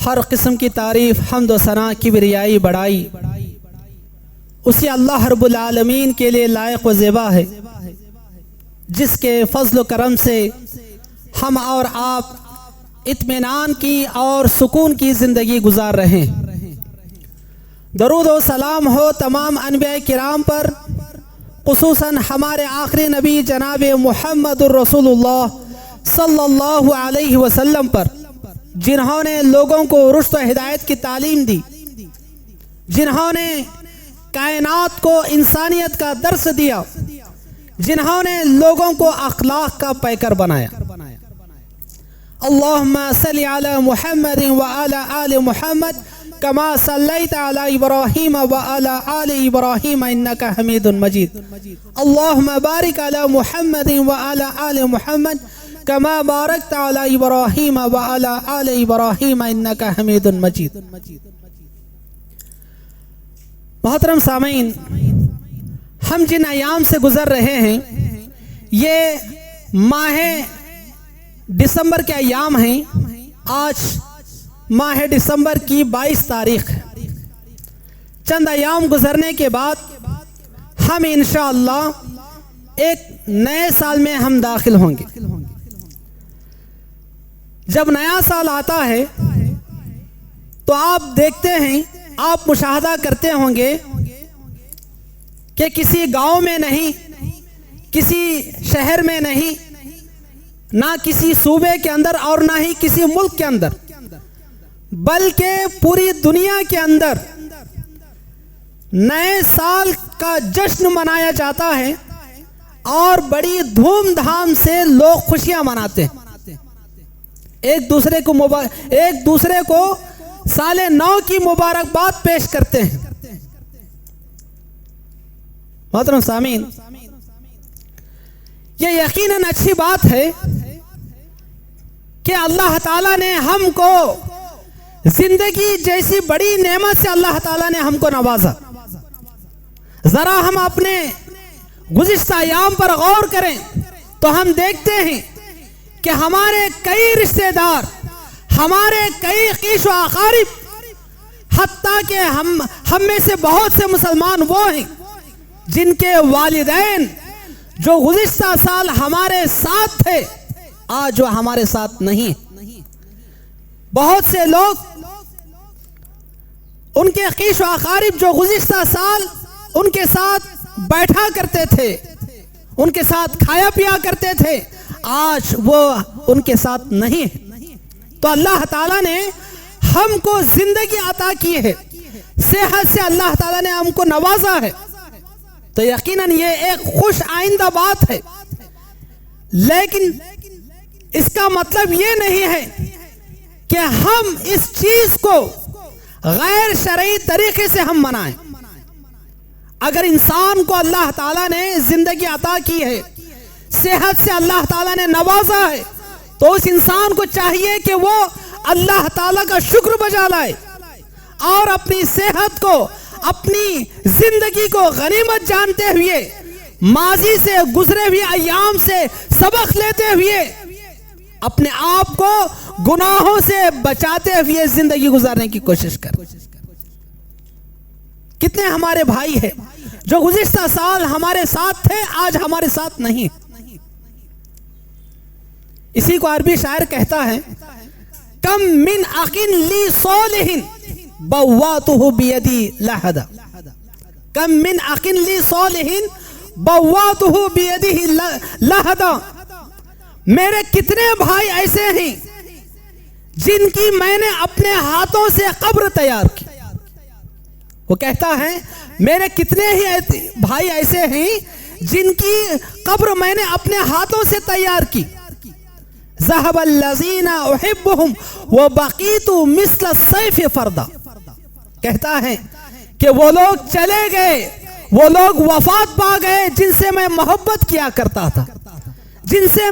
ہر قسم کی تعریف، حمد و ثنا، کبریائی، بڑائی اسی اللہ رب العالمین کے لیے لائق و زیبا ہے، جس کے فضل و کرم سے ہم اور آپ اطمینان کی اور سکون کی زندگی گزار رہے ہیں۔ درود و سلام ہو تمام انبیاء کرام پر، خصوصاً ہمارے آخری نبی جناب محمد الرسول اللہ صلی اللہ علیہ وسلم پر، جنہوں نے لوگوں کو رشد و ہدایت کی تعلیم دی، جنہوں نے کائنات کو انسانیت کا درس دیا، جنہوں نے لوگوں کو اخلاق کا پیکر بنایا۔ اللہم صلی علی محمد وعلی آل محمد کما صلیت علی ابراہیم وعلی آل ابراہیم انکا حمید مجید۔ اللہم بارک علی محمد وعلی آل محمد کما بارکت علی ابراہیم وعلی آل ابراہیم انکا حمید مجید۔ محترم سامعین، ہم جن ایام سے گزر رہے ہیں یہ ماہ دسمبر کے ایام ہیں۔ آج ماہ دسمبر کی 22 تاریخ ہے۔ چند ایام گزرنے کے بعد ہم انشاءاللہ ایک نئے سال میں ہم داخل ہوں گے۔ جب نیا سال آتا ہے تو آپ دیکھتے ہیں، آپ مشاہدہ کرتے ہوں گے کہ کسی گاؤں میں نہیں، کسی شہر میں نہیں، نہ کسی صوبے کے اندر اور نہ ہی کسی ملک کے اندر، بلکہ پوری دنیا کے اندر نئے سال کا جشن منایا جاتا ہے اور بڑی دھوم دھام سے لوگ خوشیاں مناتے ہیں، ایک دوسرے کو سال نو کی مبارکباد پیش کرتے ہیں۔ محترم سامعین، یہ یقیناً اچھی بات ہے کہ اللہ تعالیٰ نے ہم کو زندگی جیسی بڑی نعمت سے اللہ تعالیٰ نے ہم کو نوازا۔ ذرا ہم اپنے گزشتہ ایام پر غور کریں تو ہم دیکھتے ہیں کہ ہمارے کئی رشتہ دار، ہمارے کئی خیش و اقارب، حتیٰ کہ ہم میں سے بہت سے مسلمان وہ ہیں جن کے والدین جو گزشتہ سال ہمارے ساتھ تھے آج وہ ہمارے ساتھ نہیں۔ بہت سے لوگ، ان کے خیش و اقارب جو گزشتہ سال ان کے ساتھ بیٹھا کرتے تھے، ان کے ساتھ کھایا پیا کرتے تھے، آج وہ ان کے ساتھ نہیں ہے۔ تو اللہ تعالیٰ نے ہم کو زندگی عطا کی ہے، صحت سے اللہ تعالیٰ نے ہم کو نوازا ہے، تو یقیناً یہ ایک خوش آئندہ بات ہے۔ لیکن اس کا مطلب یہ نہیں ہے کہ ہم اس چیز کو غیر شرعی طریقے سے ہم منائیں۔ اگر انسان کو اللہ تعالیٰ نے زندگی عطا کی ہے، صحت سے اللہ تعالیٰ نے نوازا ہے، تو اس انسان کو چاہیے کہ وہ اللہ تعالیٰ کا شکر بجا لائے اور اپنی صحت کو، اپنی زندگی کو غنیمت جانتے ہوئے، ماضی سے گزرے ہوئے ایام سے سبق لیتے ہوئے، اپنے آپ کو گناہوں سے بچاتے ہوئے زندگی گزارنے کی کوشش کریں۔ کتنے ہمارے بھائی ہیں جو گزشتہ سال ہمارے ساتھ تھے، آج ہمارے ساتھ نہیں۔ اسی کو عربی شاعر کہتا ہے، کم من اخن لی صالح بواتہ بیدی لہدا، کم من اخن لی صالح بواتہ بیدی لہدا، میرے کتنے بھائی ایسے ہیں جن کی میں نے اپنے ہاتھوں سے قبر تیار کی۔ وہ کہتا ہے میرے کتنے ہی بھائی ایسے ہیں جن کی قبر میں نے اپنے ہاتھوں سے تیار کی۔ ذهب الذین احبهم وبقیت مثل السیف فردا، کہتا ہے کہ وہ لوگ چلے گئے، وہ لوگ وفات پا گئے جن سے میں محبت کیا کرتا تھا، جن سے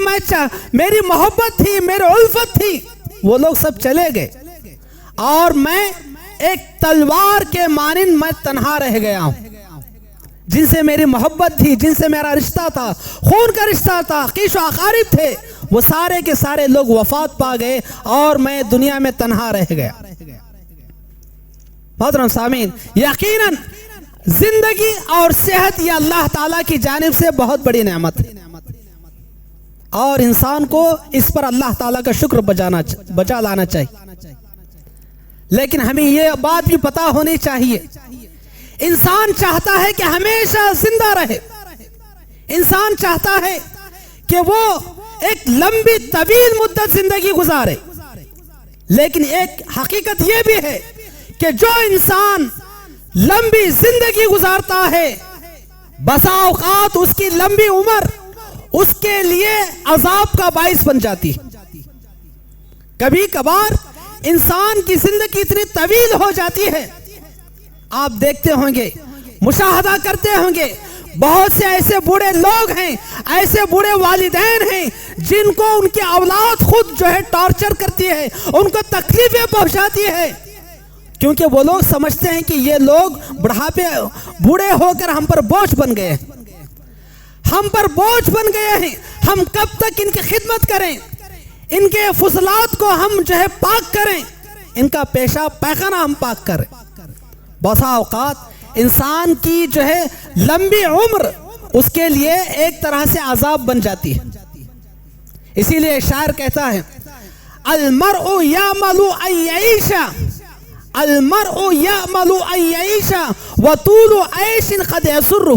میری محبت تھی، میری الفت تھی، وہ لوگ سب چلے گئے اور میں ایک تلوار کے مانند میں تنہا رہ گیا ہوں۔ جن سے میری محبت تھی، جن سے میرا رشتہ تھا، خون کا رشتہ تھا، خیش و اقارب تھے، وہ سارے کے سارے لوگ وفات پا گئے اور میں دنیا میں تنہا رہ گیا۔ محترم سامعین، یقیناً زندگی اور صحت یہ اللہ تعالیٰ کی جانب سے بہت بڑی نعمت ہے، اور انسان کو اس پر اللہ تعالیٰ کا شکر بجا لانا چاہیے۔ لیکن ہمیں یہ بات بھی پتہ ہونی چاہیے، انسان چاہتا ہے کہ ہمیشہ زندہ رہے، انسان چاہتا ہے کہ وہ ایک لمبی طویل مدت زندگی گزارے، لیکن ایک حقیقت یہ بھی ہے کہ جو انسان لمبی زندگی گزارتا ہے بسا اوقات اس کی لمبی عمر اس کے لیے عذاب کا باعث بن جاتی ہے۔ کبھی کبھار انسان کی زندگی اتنی طویل ہو جاتی ہے، آپ دیکھتے ہوں گے، مشاہدہ کرتے ہوں گے، بہت سے ایسے بوڑھے لوگ ہیں، ایسے بوڑھے والدین ہیں جن کو ان کی اولاد خود جو ہے ٹارچر کرتی ہے، ان کو تکلیفیں پہنچاتی ہے، کیونکہ وہ لوگ سمجھتے ہیں کہ یہ لوگ بوڑھے ہو کر ہم پر بوجھ بن گئے ہیں، ہم پر بوجھ بن گئے ہیں، ہم کب تک ان کی خدمت کریں، ان کے فضلات کو ہم جو ہے پاک کریں، ان کا پیشاب پیخانہ ہم پاک کریں۔ بسا اوقات انسان کی جو ہے لمبی عمر اس کے لیے ایک طرح سے عذاب بن جاتی ہے۔ اسی لیے شاعر کہتا ہے المرء یعمل ان یعیش، المرء یعمل ان یعیش وطول عیش قد یسرہ۔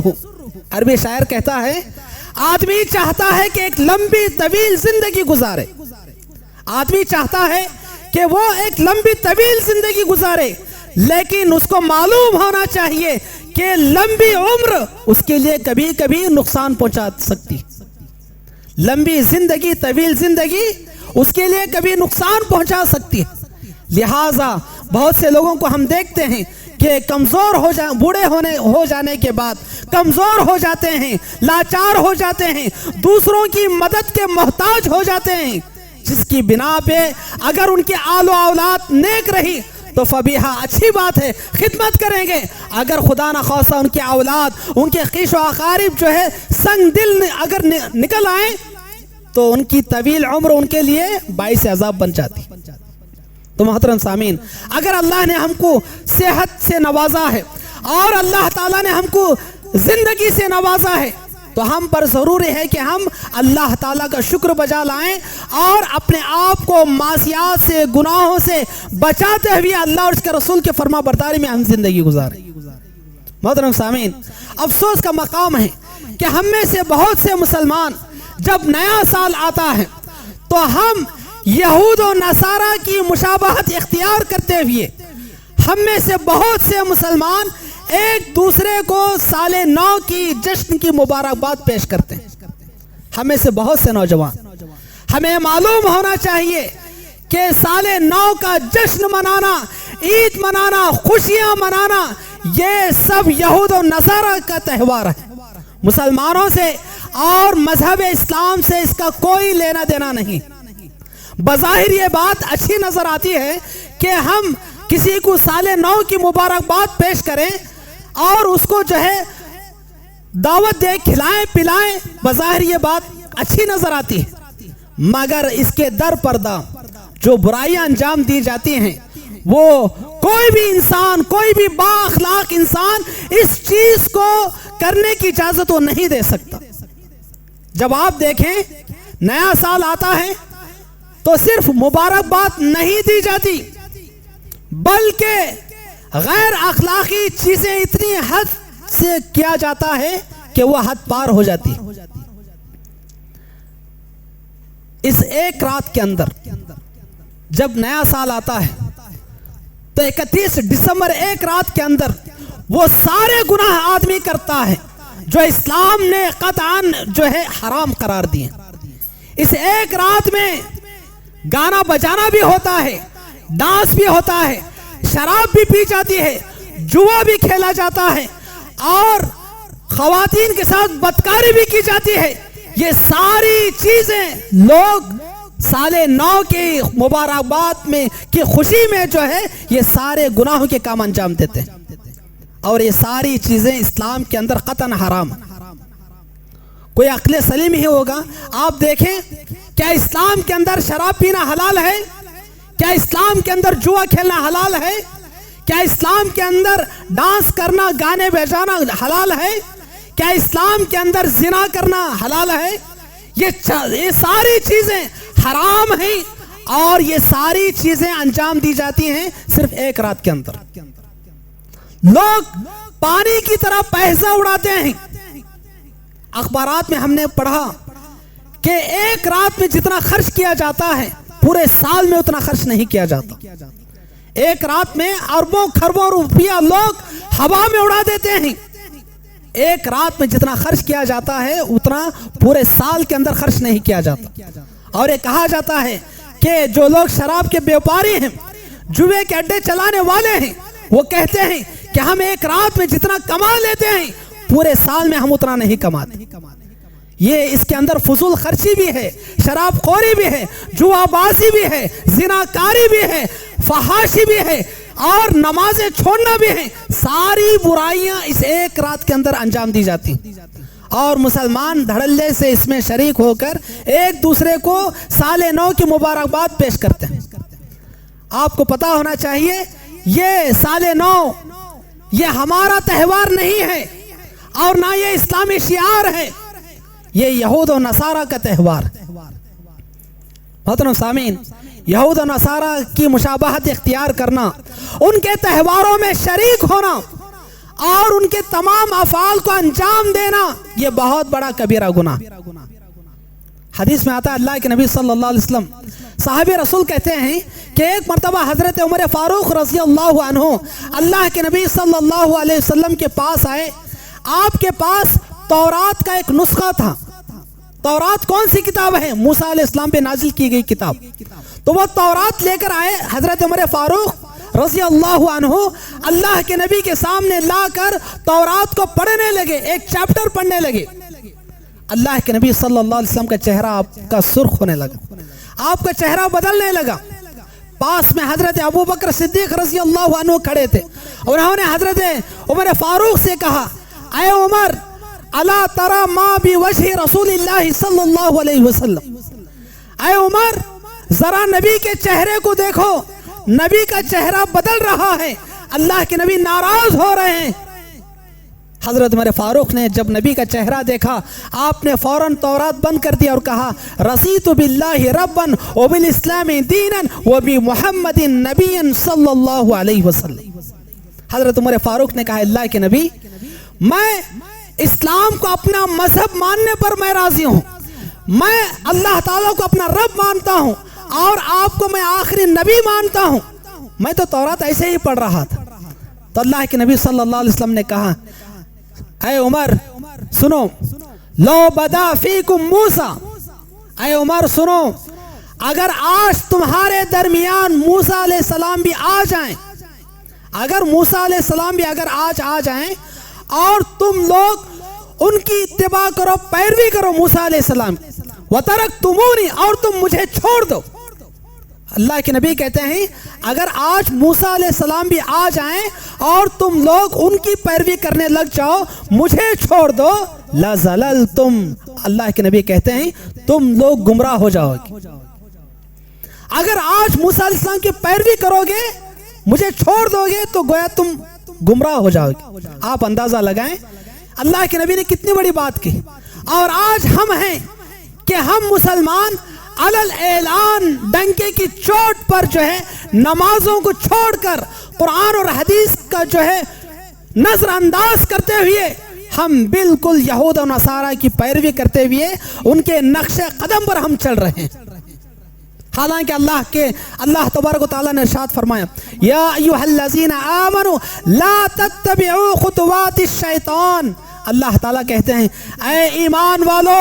عربی شاعر کہتا ہے آدمی چاہتا ہے کہ ایک لمبی طویل زندگی گزارے، آدمی چاہتا ہے کہ وہ ایک لمبی طویل زندگی گزارے، لیکن اس کو معلوم ہونا چاہیے کہ لمبی عمر اس کے لیے کبھی کبھی نقصان پہنچا سکتی، لمبی زندگی طویل زندگی اس کے لیے کبھی نقصان پہنچا سکتی ہے۔ لہٰذا بہت سے لوگوں کو ہم دیکھتے ہیں کہ کمزور بوڑھے ہو جانے کے بعد کمزور ہو جاتے ہیں، لاچار ہو جاتے ہیں، دوسروں کی مدد کے محتاج ہو جاتے ہیں، جس کی بنا پہ اگر ان کی آل و اولاد نیک رہی تو فبیہا اچھی بات ہے، خدمت کریں گے، اگر خدا نخواستہ ان کی اولاد، ان کے خیش و اقارب جو ہے سنگ دل اگر نکل آئیں تو ان کی طویل عمر ان کے لیے باعث عذاب بن جاتی۔ تو محترم سامعین، اگر اللہ نے ہم کو صحت سے نوازا ہے اور اللہ تعالیٰ نے ہم کو زندگی سے نوازا ہے تو ہم پر ضروری ہے کہ ہم اللہ تعالیٰ کا شکر بجا لائیں اور اپنے آپ کو معصیات سے، گناہوں سے بچاتے ہوئے اللہ اور اس کے رسول کے فرما برداری میں ہم زندگی گزاریں۔ محترم سامعین، افسوس کا مقام ہے کہ ہم میں سے بہت سے مسلمان جب نیا سال آتا ہے تو ہم یہود و نصارہ کی مشابہت اختیار کرتے ہوئے ہم میں سے بہت سے مسلمان ایک دوسرے کو سال نو کی جشن کی مبارکباد پیش کرتے ہیں۔ ہمیں سے بہت سے نوجوان، ہمیں معلوم ہونا چاہیے کہ سال نو کا جشن منانا، عید منانا، خوشیاں منانا، یہ سب یہود و نصارہ کا تہوار ہے، مسلمانوں سے اور مذہب اسلام سے اس کا کوئی لینا دینا نہیں۔ بظاہر یہ بات اچھی نظر آتی ہے کہ ہم کسی کو سال نو کی مبارکباد پیش کریں اور اس کو جو ہے دعوت دے، کھلائیں پلائیں، بظاہر یہ بات اچھی نظر آتی ہے، مگر اس کے در پردہ جو برائیاں انجام دی جاتی ہیں وہ کوئی بھی انسان، کوئی بھی با اخلاق انسان اس چیز کو کرنے کی اجازت وہ نہیں دے سکتا۔ جب آپ دیکھیں نیا سال آتا ہے تو صرف مبارکباد نہیں دی جاتی بلکہ غیر اخلاقی چیزیں اتنی حد سے کیا جاتا ہے کہ وہ حد پار ہو جاتی۔ اس ایک رات کے اندر جب نیا سال آتا ہے تو 31 دسمبر ایک رات کے اندر وہ سارے گناہ آدمی کرتا ہے جو اسلام نے قطعاً جو ہے حرام قرار دیے۔ اس ایک رات میں گانا بجانا بھی ہوتا ہے، ڈانس بھی ہوتا ہے، شراب بھی پی جاتی ہے، جوا بھی کھیلا جاتا ہے اور خواتین کے ساتھ بدکاری بھی کی جاتی ہے۔ یہ ساری چیزیں لوگ سال نو کی مبارکباد میں کی خوشی میں جو ہے یہ سارے گناہوں کے کام انجام دیتے ہیں، اور یہ ساری چیزیں اسلام کے اندر قطعاً حرام ہیں۔ کوئی عقل سلیم ہی ہوگا، آپ دیکھیں کیا اسلام کے اندر شراب پینا حلال ہے؟ کیا اسلام کے اندر جوا کھیلنا حلال ہے؟ کیا اسلام کے اندر ڈانس کرنا، گانے بجانا حلال ہے؟ کیا اسلام کے اندر زنا کرنا حلال ہے؟ یہ ساری چیزیں حرام ہیں، اور یہ ساری چیزیں انجام دی جاتی ہیں صرف ایک رات کے اندر۔ لوگ پانی کی طرح پیسہ اڑاتے ہیں۔ اخبارات میں ہم نے پڑھا کہ ایک رات میں جتنا خرچ کیا جاتا ہے پورے سال میں اتنا خرچ نہیں کیا جاتا۔ ایک رات میں اربوں خربوں روپیہ لوگ ہوا میں اڑا دیتے ہیں۔ ایک رات میں جتنا خرچ کیا جاتا ہے اتنا پورے سال کے اندر خرچ نہیں کیا جاتا۔ اور یہ کہا جاتا ہے کہ جو لوگ شراب کے بیوپاری ہیں، جوئے کے اڈے چلانے والے ہیں، وہ کہتے ہیں کہ ہم ایک رات میں جتنا کما لیتے ہیں پورے سال میں ہم اتنا نہیں کماتے۔ یہ اس کے اندر فضول خرچی بھی ہے، شراب خوری بھی ہے، جوا بازی بھی ہے، زناکاری بھی ہے، فحاشی بھی ہے، اور نمازیں چھوڑنا بھی ہے۔ ساری برائیاں اس ایک رات کے اندر انجام دی جاتی ہیں، اور مسلمان دھڑلے سے اس میں شریک ہو کر ایک دوسرے کو سال نو کی مبارکباد پیش کرتے ہیں۔ آپ کو پتا ہونا چاہیے یہ سال نو یہ ہمارا تہوار نہیں ہے، اور نہ یہ اسلامی شعار ہے، یہ یہود و نصارہ کا تہوار۔ محترم سامعین، یہود و نصارہ کی مشابہت اختیار کرنا، ان کے تہواروں میں شریک ہونا اور ان کے تمام افعال کو انجام دینا، یہ بہت بڑا کبیرہ گناہ۔ حدیث میں آتا ہے اللہ کے نبی صلی اللہ علیہ وسلم، صحابی رسول کہتے ہیں کہ ایک مرتبہ حضرت عمر فاروق رضی اللہ عنہ اللہ کے نبی صلی اللہ علیہ وسلم کے پاس آئے۔ آپ کے پاس تورات کا ایک نسخہ تھا۔ تورات کون سی کتاب ہے؟ موسیٰ علیہ السلام پہ نازل کی گئی کتاب۔ تو وہ تورات لے کر آئے، حضرت عمر فاروق رضی اللہ عنہ اللہ کے نبی کے سامنے لا کر تورات کو پڑھنے لگے، ایک چیپٹر پڑھنے لگے۔ اللہ کے نبی صلی اللہ علیہ وسلم کا چہرہ آپ کا سرخ ہونے لگا، آپ کا چہرہ بدلنے لگا۔ پاس میں حضرت ابو بکر صدیق رضی اللہ عنہ کھڑے تھے، انہوں نے حضرت عمر فاروق سے کہا، اے عمر، الا ترى ما بوجه رسول اللہ صلی اللہ علیہ وسلم، اے عمر ذرا نبی کے چہرے کو دیکھو، نبی کا چہرہ بدل رہا ہے، اللہ کے نبی ناراض ہو رہے ہیں۔ حضرت عمر فاروق نے جب نبی کا چہرہ دیکھا، آپ نے فوراً تورات بند کر دیا اور کہا، رضیت باللہ ربا وبالاسلام دینا وبمحمد نبی صلی اللہ علیہ وسلم۔ حضرت عمر فاروق نے کہا، اللہ کے نبی، میں اسلام کو اپنا مذہب ماننے پر میں راضی ہوں، میں اللہ تعالیٰ کو اپنا رب مانتا ہوں، اور آپ کو میں آخری نبی مانتا ہوں۔ میں تو تورات ایسے ہی پڑھ رہا تھا۔ تو اللہ کے نبی صلی اللہ علیہ وسلم نے کہا، اے عمر سنو، لو بدا فیکم موسیٰ، اے عمر سنو، اگر آج تمہارے درمیان موسیٰ علیہ السلام بھی آ جائیں، اگر موسیٰ علیہ السلام بھی اگر آج آ جائیں اور تم لوگ ان کی اتباع کرو، پیروی کرو موسیٰ علیہ السلام، وَتَرَكْتُمُونِ، اور تم مجھے چھوڑ دو۔ اللہ کے نبی کہتے ہیں اگر آج موسیٰ علیہ السلام بھی آ جائیں اور تم لوگ ان کی پیروی کرنے لگ جاؤ، مجھے چھوڑ دو، لَزَلَلْتُمْ، اللہ کے نبی کہتے ہیں تم لوگ گمراہ ہو جاؤ گے۔ اگر آج موسیٰ علیہ السلام کی پیروی کرو گے، مجھے چھوڑ دو گے، تو گویا تم گمراہ ہو جاؤ گے۔ آپ اندازہ لگائیں اللہ کے نبی نے کتنی بڑی بات کی۔ اور آج ہم ہیں کہ ہم مسلمان علل اعلان ڈنکے کی چوٹ پر جو ہے نمازوں کو چھوڑ کر قرآن اور حدیث کا جو ہے نظر انداز کرتے ہوئے ہم بالکل یہود و نصارہ کی پیروی کرتے ہوئے ان کے نقش قدم پر ہم چل رہے ہیں۔ حالانکہ اللہ تبارک و تعالیٰ نے ارشاد فرمایا، یا ایھا الذین آمنوا لا تتبعوا خطوات الشیطان، اللہ تعالیٰ کہتے ہیں اے ایمان والو،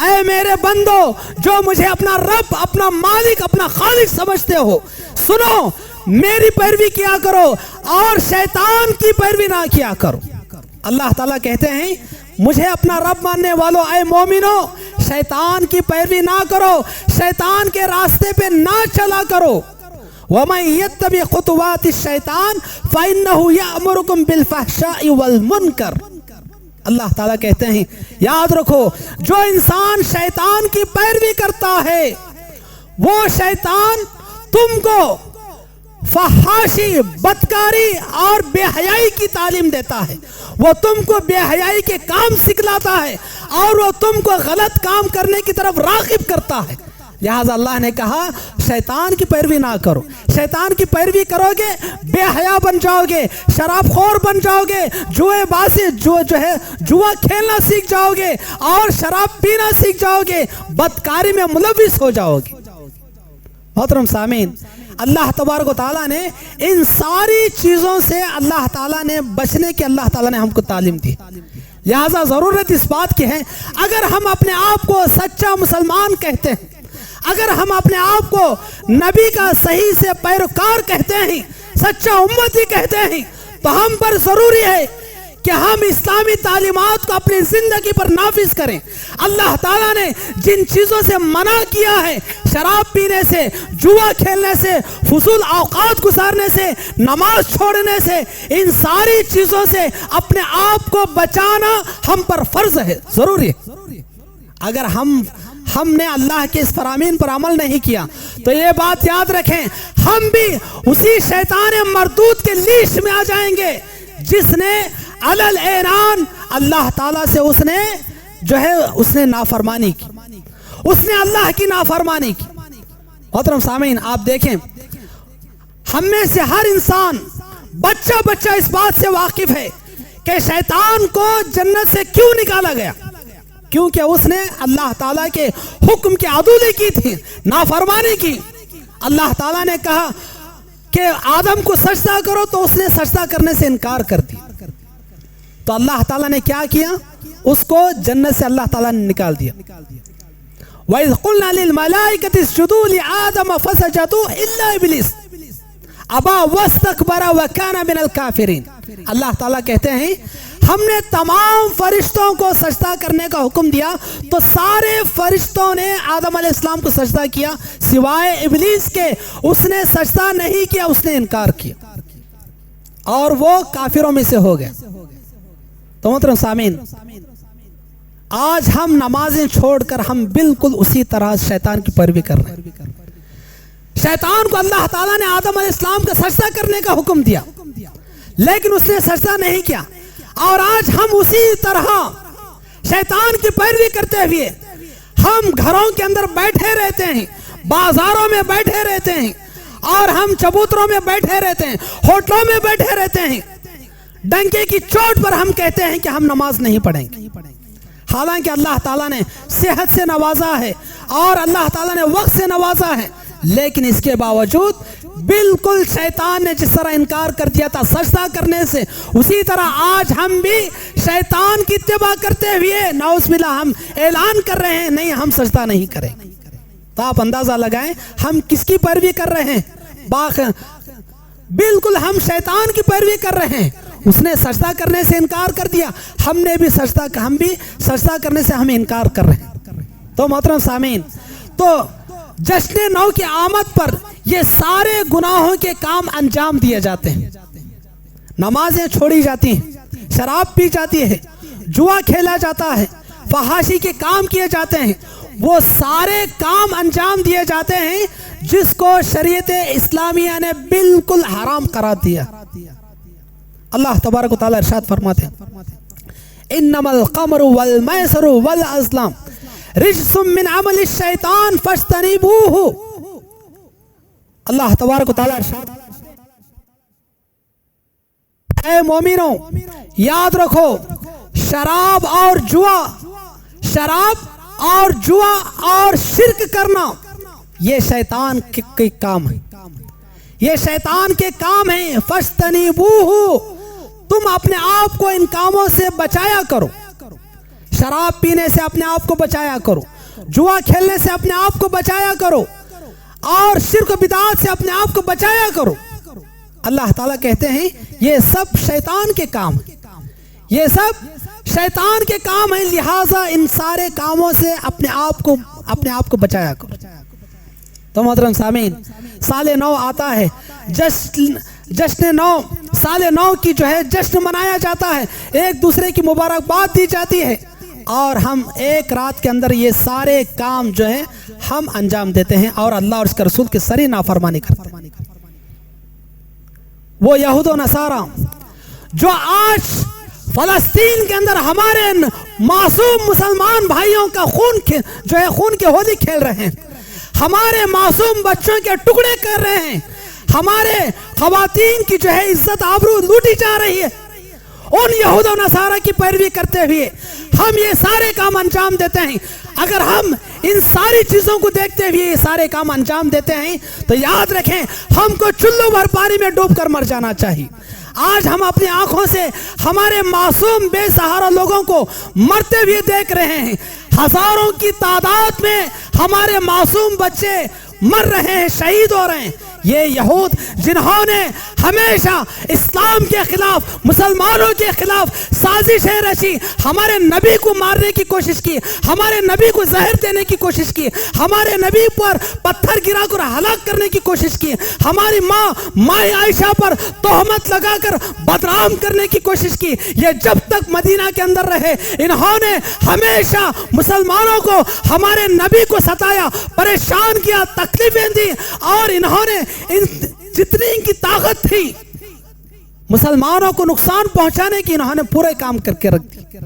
اے میرے بندو جو مجھے اپنا رب، اپنا مالک، اپنا خالق سمجھتے ہو، سنو، میری پیروی کیا کرو اور شیطان کی پیروی نہ کیا کرو۔ اللہ تعالیٰ کہتے ہیں مجھے اپنا رب ماننے والو، اے مومنو، شیطان کی پیروی نہ کرو، شیطان کے راستے پہ نہ چلا کرو۔ وَمَن يَتَّبِعْ خُطُوَاتِ الشَّيْطَانِ فَإِنَّهُ يَأْمُرُكُم بِالْفَحْشَاءِ وَالْمُنكَرِ۔ اللہ تعالیٰ کہتے ہیں یاد رکھو، جو انسان شیطان کی پیروی کرتا ہے، وہ شیطان تم کو فحاشی، بدکاری اور بے حیائی کی تعلیم دیتا ہے، وہ تم کو بے حیائی کے کام سکھلاتا ہے اور وہ تم کو غلط کام کرنے کی طرف راغب کرتا ہے۔ لہذا اللہ نے کہا شیطان کی پیروی نہ کرو، شیطان کی پیروی کرو گے بے حیا بن جاؤ گے، شراب خور بن جاؤ گے، جوئے بازی جوا کھیلنا سیکھ جاؤ گے اور شراب پینا سیکھ جاؤ گے، بدکاری میں ملوث ہو جاؤ گے۔ محترم سامعین، اللہ تبارک و تعالیٰ نے ان ساری چیزوں سے اللہ تعالیٰ نے بچنے کی اللہ تعالیٰ نے ہم کو تعلیم دی۔ لہذا ضرورت اس بات کی ہے اگر ہم اپنے آپ کو سچا مسلمان کہتے ہیں، اگر ہم اپنے آپ کو نبی کا صحیح سے پیروکار کہتے ہیں، سچا امتی کہتے ہیں، تو ہم پر ضروری ہے کہ ہم اسلامی تعلیمات کو اپنی زندگی پر نافذ کریں۔ اللہ تعالیٰ نے جن چیزوں سے منع کیا ہے، شراب پینے سے، جوا کھیلنے سے، فضول اوقات گزارنے سے، نماز چھوڑنے سے، ان ساری چیزوں سے اپنے آپ کو بچانا ہم پر فرض ہے، ضروری ہے۔ اگر ہم نے اللہ کے اس فرامین پر عمل نہیں کیا تو یہ بات یاد رکھیں، ہم بھی اسی شیطان مردود کے لیش میں آ جائیں گے جس نے علل اعلان اللہ تعالیٰ سے اس نے نافرمانی کی، اس نے اللہ کی نافرمانی کی۔ محترم سامعین، آپ دیکھیں ہم میں سے ہر انسان بچہ اس بات سے واقف ہے کہ شیطان کو جنت سے کیوں نکالا گیا، کیونکہ اس نے اللہ تعالیٰ کے حکم کی عدولی کی تھی، نافرمانی کی۔ اللہ تعالیٰ نے کہا کہ آدم کو سجدہ کرو تو اس نے سجدہ کرنے سے انکار کر دیا، تو اللہ تعالیٰ نے کیا کیا؟ اس کو جنت سے اللہ تعالیٰ نے نکال دیا۔ وَإِذْ قُلْنَا لِلْمَلَائِكَةِ اسْجُدُوا لِآدَمَ فَسَجَدُوا إِلَّا إِبْلِيسَ أَبَى وَاسْتَكْبَرَ وَكَانَ مِنَ الْكَافِرِينَ۔ اللہ تعالیٰ کہتے ہیں ہم نے تمام فرشتوں کو سجدہ کرنے کا حکم دیا تو سارے فرشتوں نے آدم علیہ السلام کو سجدہ کیا سوائے ابلیس کے، اس نے سجدہ نہیں کیا، اس نے انکار کیا اور وہ کافروں میں سے ہو گیا۔ تو محترم سامعین، آج ہم نمازیں چھوڑ کر ہم بالکل اسی طرح شیطان کی پیروی کر رہے ہیں۔ شیطان کو اللہ تعالیٰ نے آدم علیہ السلام کا سجدہ کرنے کا حکم دیا لیکن اس نے سجدہ نہیں کیا، اور آج ہم اسی طرح شیطان کی پیروی کرتے ہوئے ہم گھروں کے اندر بیٹھے رہتے ہیں، بازاروں میں بیٹھے رہتے ہیں، اور ہم چبوتروں میں بیٹھے رہتے ہیں، ہوٹلوں میں بیٹھے رہتے ہیں، ڈنکے کی چوٹ پر ہم کہتے ہیں کہ ہم نماز نہیں پڑھیں گے، حالانکہ اللہ تعالیٰ نے صحت سے نوازا ہے اور اللہ تعالیٰ نے وقت سے نوازا ہے، لیکن اس کے باوجود بالکل شیطان نے جس طرح انکار کر دیا تھا سجدہ کرنے سے، اسی طرح آج ہم بھی شیطان کی اتباع کرتے ہوئے نعوذ باللہ ہم اعلان کر رہے ہیں نہیں، ہم سجدہ نہیں کریں۔ تو آپ اندازہ لگائیں ہم کس کی پیروی کر رہے ہیں؟ بالکل ہم شیطان کی پیروی کر رہے ہیں۔ اس نے سجدہ کرنے سے انکار کر دیا، ہم بھی سجدہ کرنے سے ہم انکار کر رہے ہیں۔ تو محترم سامعین، تو جشن نو کی آمد پر یہ سارے گناہوں کے کام انجام دیے جاتے ہیں، نمازیں چھوڑی جاتی ہیں، شراب پی جاتی ہے، جوا کھیلا جاتا ہے، فحاشی کے کام کیے جاتے ہیں، وہ سارے کام انجام دیے جاتے ہیں جس کو شریعت اسلامیہ نے بالکل حرام قرار دیا۔ اللہ تبارک و تعالی ارشاد فرماتے ہیں انما الخمر والمیسر والازلام رجس من عمل الشیطان فاجتنبوہ۔ اللہ تبارک و تعالی ارشاد، اے مومنوں یاد رکھو شراب اور جوا اور شرک کرنا یہ شیطان کے کام ہے، یہ شیطان کے کام ہیں۔ فاجتنبوہ، تم اپنے آپ کو ان کاموں سے بچایا کرو، شراب پینے سے اپنے آپ کو بچایا کرو، جوا کھیلنے سے اپنے آپ کو بچایا کرو، اور شرک و بدعات سے اپنے آپ کو بچایا کرو۔ اللہ تعالیٰ کہتے ہیں یہ سب شیطان کے کام ہیں، یہ سب شیطان کے کام ہیں، لہٰذا ان سارے کاموں سے اپنے آپ کو بچایا کرو۔ تو محترم سامعین، سال نو آتا ہے، جشن نو، سال نو کی جشن منایا جاتا ہے، ایک دوسرے کی مبارکباد دی جاتی ہے، اور ہم ایک رات کے اندر یہ سارے کام ہم انجام دیتے ہیں اور اللہ اور اس کے رسول کی سری نافرمانی کرتے ہیں۔ وہ یہود و نصارہ جو آج فلسطین کے اندر ہمارے معصوم مسلمان بھائیوں کا خون کی ہولی کھیل رہے ہیں، ہمارے معصوم بچوں کے ٹکڑے کر رہے ہیں، ہمارے خواتین کی عزت آبرو لوٹی جا رہی ہے، ان یہود و نصارہ کی پیروی کرتے ہوئے ہم یہ سارے کام انجام دیتے ہیں۔ اگر ہم ان ساری چیزوں کو دیکھتے ہوئے یہ سارے کام انجام دیتے ہیں تو یاد رکھیں ہم کو چلو بھر پانی میں ڈوب کر مر جانا چاہیے۔ آج ہم اپنی آنکھوں سے ہمارے معصوم بے سہارا لوگوں کو مرتے ہوئے دیکھ رہے ہیں، ہزاروں کی تعداد میں ہمارے معصوم بچے مر رہے ہیں، شہید ہو رہے ہیں۔ یہ یہود جنہوں نے ہمیشہ اسلام کے خلاف، مسلمانوں کے خلاف سازشیں رچی، ہمارے نبی کو مارنے کی کوشش کی، ہمارے نبی کو زہر دینے کی کوشش کی، ہمارے نبی پر پتھر گرا کر ہلاک کرنے کی کوشش کی، ہماری ماں عائشہ پر تہمت لگا کر بدنام کرنے کی کوشش کی۔ یہ جب تک مدینہ کے اندر رہے انہوں نے ہمیشہ مسلمانوں کو، ہمارے نبی کو ستایا، پریشان کیا، تکلیفیں دی، اور انہوں نے جتنی ان کی طاقت تھی مسلمانوں کو نقصان پہنچانے کی انہوں نے پورے کام کر کے رکھ دی۔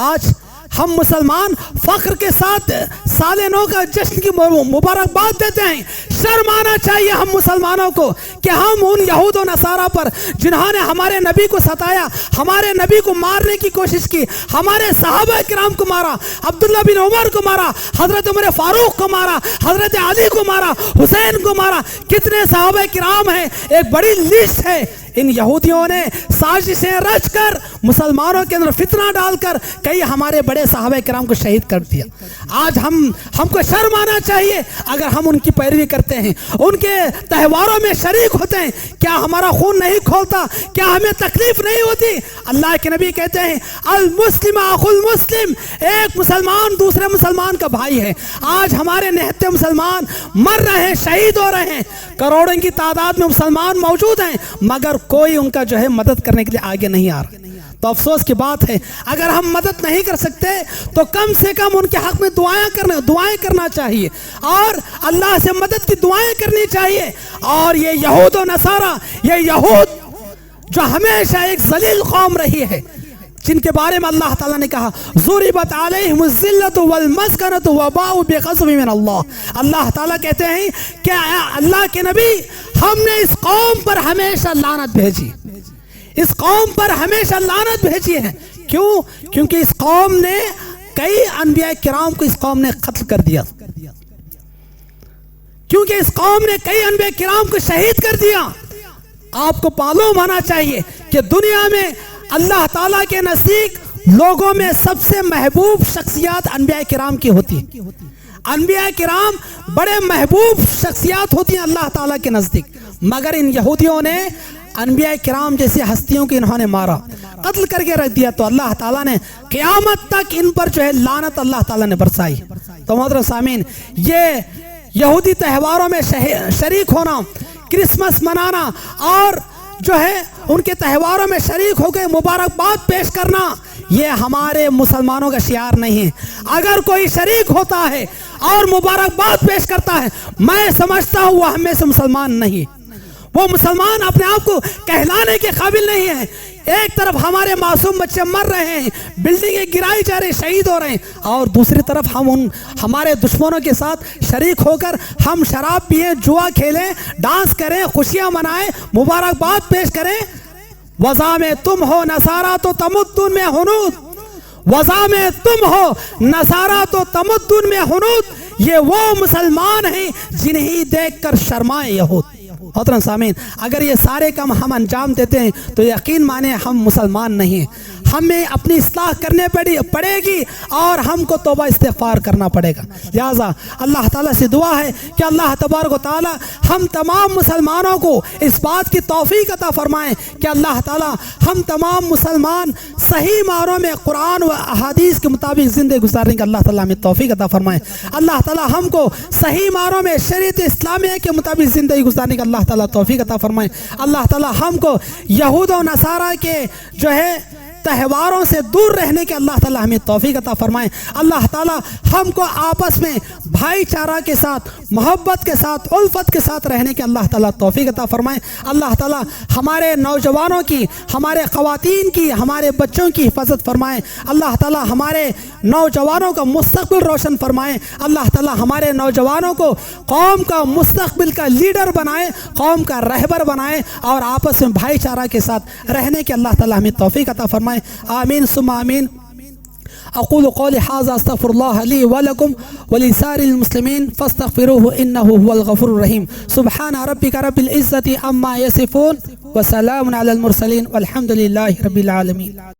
آج ہم مسلمان فخر کے ساتھ سال نو کا جشن کی مبارکباد دیتے ہیں۔ شرم آنا چاہیے ہم مسلمانوں کو کہ ہم ان یہود و نصارہ پر جنہوں نے ہمارے نبی کو ستایا، ہمارے نبی کو مارنے کی کوشش کی، ہمارے صحابہ کرام کو مارا، عبداللہ بن عمر کو مارا، حضرت عمر فاروق کو مارا، حضرت علی کو مارا، حسین کو مارا، کتنے صحابہ کرام ہیں، ایک بڑی لسٹ ہے۔ ان یہودیوں نے سازشیں رچ کر مسلمانوں کے اندر فتنہ ڈال کر کئی ہمارے بڑے صحابہ کرام کو شہید کر دیا۔ آج ہم کو شرم آنا چاہیے اگر ہم ان کی پیروی کرتے ہیں، ان کے تہواروں میں شریک ہوتے ہیں۔ کیا ہمارا خون نہیں کھولتا؟ کیا ہمیں تکلیف نہیں ہوتی؟ اللہ کے نبی کہتے ہیں المسلم اخو المسلم، ایک مسلمان دوسرے مسلمان کا بھائی ہے۔ آج ہمارے نہتے مسلمان مر رہے ہیں، شہید ہو رہے ہیں، کروڑوں کی تعداد میں مسلمان موجود ہیں، مگر کوئی ان کا مدد کرنے کے لیے آگے نہیں آ رہا۔ تو افسوس کی بات ہے، اگر ہم مدد نہیں کر سکتے تو کم سے کم ان کے حق میں دعائیں کرنا چاہیے، اور اللہ سے مدد کی دعائیں کرنی چاہیے۔ اور یہ یہود و نصارہ، یہ یہود جو ہمیشہ ایک ذلیل قوم رہی ہے، جن کے بارے میں اللہ تعالیٰ نے کہا ضربت علیہم الذلۃ والمسکنۃ وباؤوا بغضب من اللہ۔ اللہ تعالیٰ کہتے ہیں کہ اللہ کے نبی، ہم نے اس قوم پر ہمیشہ لعنت بھیجی، اس قوم پر ہمیشہ لعنت بھیجی ہے۔ کیوں؟ کیونکہ اس قوم نے کئی انبیاء کرام کو اس قوم نے قتل کر دیا، کیونکہ اس قوم نے کئی انبیاء کرام کو شہید کر دیا۔ آپ کو معلوم ہونا چاہیے کہ دنیا میں اللہ تعالیٰ کے نزدیک لوگوں میں سب سے محبوب شخصیات انبیاء کرام کی ہوتی ہیں۔ انبیاء کرام بڑے محبوب شخصیات ہوتی ہیں اللہ تعالیٰ کے نزدیک، مگر ان یہودیوں نے انبیاء کرام جیسی ہستیوں کی انہوں نے مارا، قتل کر کے رکھ دیا، تو اللہ تعالیٰ نے قیامت تک ان پر لعنت اللہ تعالیٰ نے برسائی۔ تو محترم سامعین، یہ یہودی تہواروں میں شریک ہونا، کرسمس منانا اور ان کے تہواروں میں شریک ہو کے مبارکباد پیش کرنا، یہ ہمارے مسلمانوں کا شعار نہیں ہے۔ اگر کوئی شریک ہوتا ہے اور مبارکباد پیش کرتا ہے، میں سمجھتا ہوں وہ ہمیں سے مسلمان نہیں، وہ مسلمان اپنے آپ کو کہلانے کے قابل نہیں ہے۔ ایک طرف ہمارے معصوم بچے مر رہے ہیں، بلڈنگیں گرائی جا رہی، شہید ہو رہے ہیں، اور دوسری طرف ہم ہمارے دشمنوں کے ساتھ شریک ہو کر ہم شراب پیئیں، جوا کھیلیں، ڈانس کریں، خوشیاں منائیں، مبارکباد پیش کریں۔ وضع میں تم ہو نصارہ تو تمدن میں ہنود، وضع میں تم ہو نصارہ تو تمدن میں ہنود، یہ وہ مسلمان ہیں جنہیں دیکھ کر شرمائے یہود۔ محترم سامعین، اگر یہ سارے کام ہم انجام دیتے ہیں تو یقین مانے ہم مسلمان نہیں ہیں، ہمیں اپنی اصلاح کرنے پڑے گی اور ہم کو توبہ استغفار کرنا پڑے گا۔ لہذا اللہ تعالیٰ سے دعا ہے کہ اللہ تبارک و تعالیٰ ہم تمام مسلمانوں کو اس بات کی توفیق عطا فرمائیں کہ اللہ تعالیٰ ہم تمام مسلمان صحیح معنوں میں قرآن و احادیث کے مطابق زندگی گزارنے کا اللہ تعالیٰ ہمیں توفیق عطا فرمائیں۔ اللہ تعالیٰ ہم کو صحیح معنوں میں شریعت اسلامیہ کے مطابق زندگی گزارنے کا اللہ تعالیٰ توفیق عطا فرمائیں۔ اللہ تعالیٰ ہم کو یہود و نصارہ کے تہواروں سے دور رہنے کے اللہ تعالیٰ ہمیں توفیق عطا فرمائے. اللہ تعالیٰ ہم کو آپس میں بھائی چارہ کے ساتھ، محبت کے ساتھ، الفت کے ساتھ رہنے کے اللہ تعالیٰ توفیق عطا فرمائے. اللہ تعالیٰ ہمارے نوجوانوں کی، ہمارے خواتین کی، ہمارے بچوں کی حفاظت فرمائے. اللہ تعالیٰ ہمارے نوجوانوں کا مستقبل روشن فرمائے. اللہ تعالیٰ ہمارے نوجوانوں کو قوم کا مستقبل کا لیڈر بنائے، قوم کا رہبر بنائے، اور آپس میں بھائی چارہ کے ساتھ رہنے کے اللہ تعالیٰ ہمیں توفیق عطا فرمائے. آمین ثم آمین. اقول قولي هذا استغفر الله لي ولكم ولسائر المسلمين فاستغفروه انه هو الغفور الرحيم. سبحان ربك رب العزة عما يصفون وسلام على المرسلين والحمد لله رب العالمين.